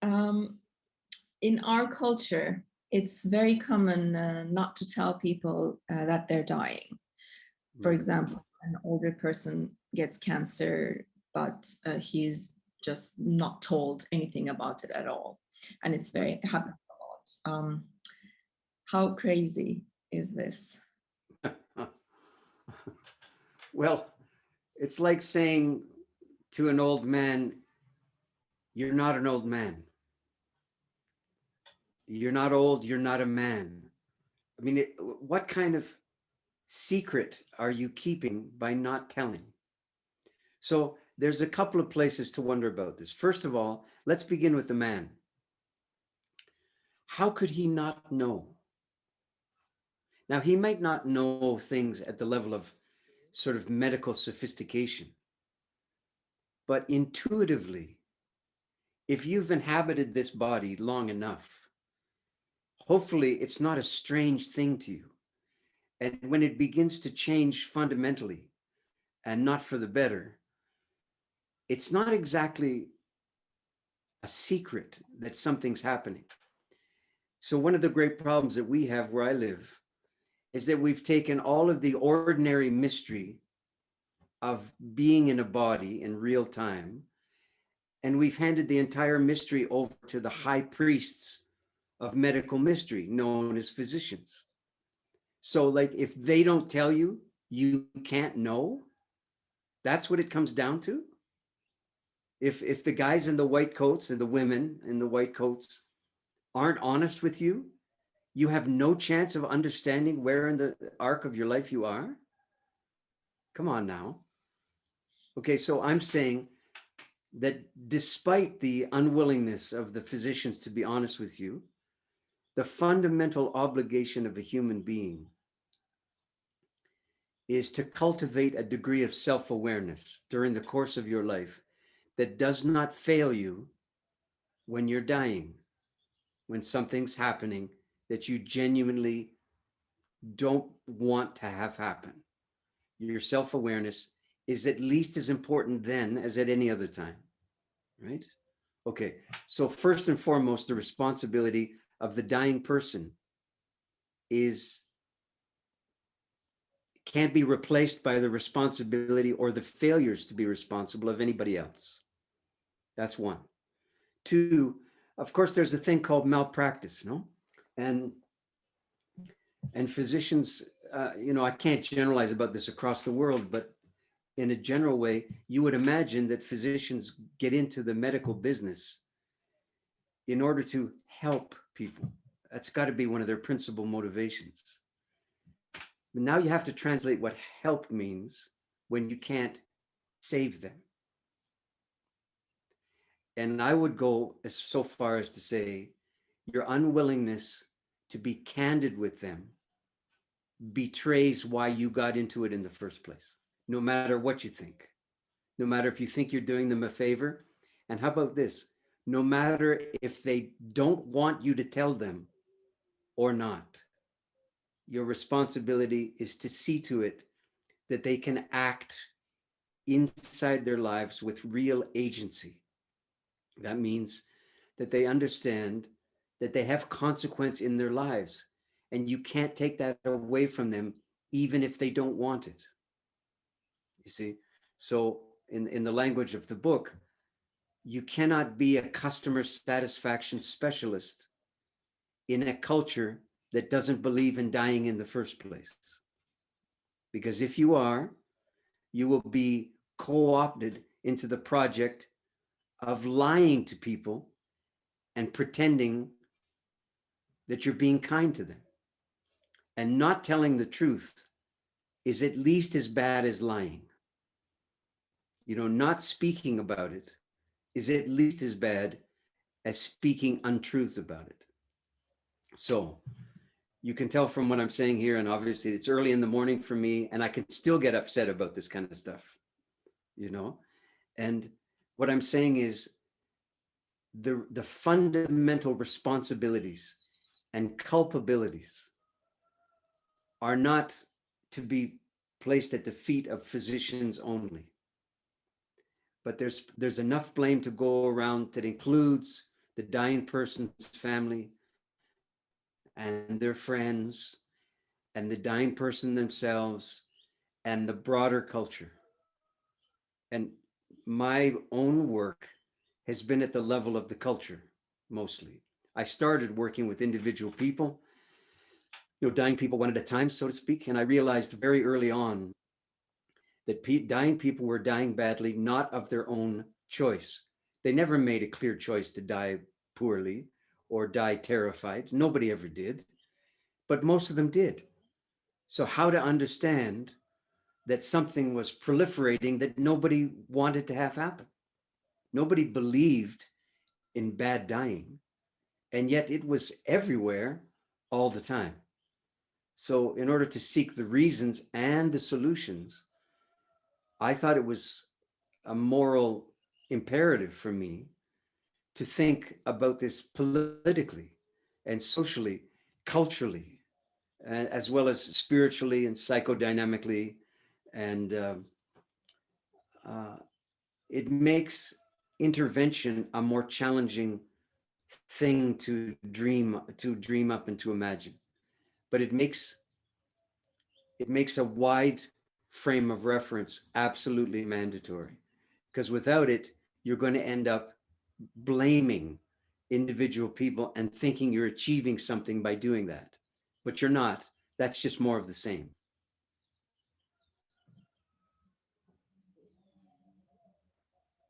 Um, in our culture, it's very common not to tell people that they're dying. For example, an older person gets cancer, but he's just not told anything about it at all. And it's very, it happens a lot. How crazy is this? Well, it's like saying to an old man, you're not an old man. You're not old, you're not a man. I mean, what kind of secret are you keeping by not telling? So there's a couple of places to wonder about this. First of all, let's begin with the man. How could he not know? Now, he might not know things at the level of sort of medical sophistication, but intuitively, if you've inhabited this body long enough, hopefully it's not a strange thing to you. And when it begins to change fundamentally and not for the better, it's not exactly a secret that something's happening. So one of the great problems that we have where I live is that we've taken all of the ordinary mystery of being in a body in real time, and we've handed the entire mystery over to the high priests of medical mystery, known as physicians. So like, if they don't tell you, you can't know. That's what it comes down to. If the guys in the white coats and the women in the white coats aren't honest with you, you have no chance of understanding where in the arc of your life you are. Come on now. Okay, so I'm saying that despite the unwillingness of the physicians to be honest with you, the fundamental obligation of a human being is to cultivate a degree of self-awareness during the course of your life that does not fail you when you're dying, when something's happening that you genuinely don't want to have happen. Your self-awareness is at least as important then as at any other time, right? Okay, so first and foremost, the responsibility of the dying person can't be replaced by the responsibility or the failures to be responsible of anybody else. That's one. Two, of course, there's a thing called malpractice, no? And physicians, I can't generalize about this across the world, but in a general way, you would imagine that physicians get into the medical business in order to help people. That's got to be one of their principal motivations. But now you have to translate what help means when you can't save them. And I would go so far as to say your unwillingness to be candid with them betrays why you got into it in the first place, no matter what you think, no matter if you think you're doing them a favor. And how about this? No matter if they don't want you to tell them or not, your responsibility is to see to it that they can act inside their lives with real agency. That means that they understand that they have consequence in their lives, and you can't take that away from them, even if they don't want it. You see? So in the language of the book, you cannot be a customer satisfaction specialist in a culture that doesn't believe in dying in the first place. Because if you are, you will be co-opted into the project of lying to people and pretending that you're being kind to them. And not telling the truth is at least as bad as lying. Not speaking about it is at least as bad as speaking untruths about it. So you can tell from what I'm saying here, and obviously it's early in the morning for me, and I can still get upset about this kind of stuff, And what I'm saying is the fundamental responsibilities and culpabilities are not to be placed at the feet of physicians only. But there's enough blame to go around that includes the dying person's family and their friends and the dying person themselves and the broader culture. And my own work has been at the level of the culture mostly. I started working with individual people, dying people one at a time, so to speak. And I realized very early on that dying people were dying badly, not of their own choice. They never made a clear choice to die poorly or die terrified. Nobody ever did, but most of them did. So how to understand that something was proliferating that nobody wanted to have happen? Nobody believed in bad dying, and yet it was everywhere all the time. So in order to seek the reasons and the solutions, I thought it was a moral imperative for me to think about this politically and socially, culturally, as well as spiritually and psychodynamically. And it makes intervention a more challenging thing to dream up and to imagine. But it makes a wide frame of reference absolutely mandatory, because without it, you're going to end up blaming individual people and thinking you're achieving something by doing that, but you're not. That's just more of the same.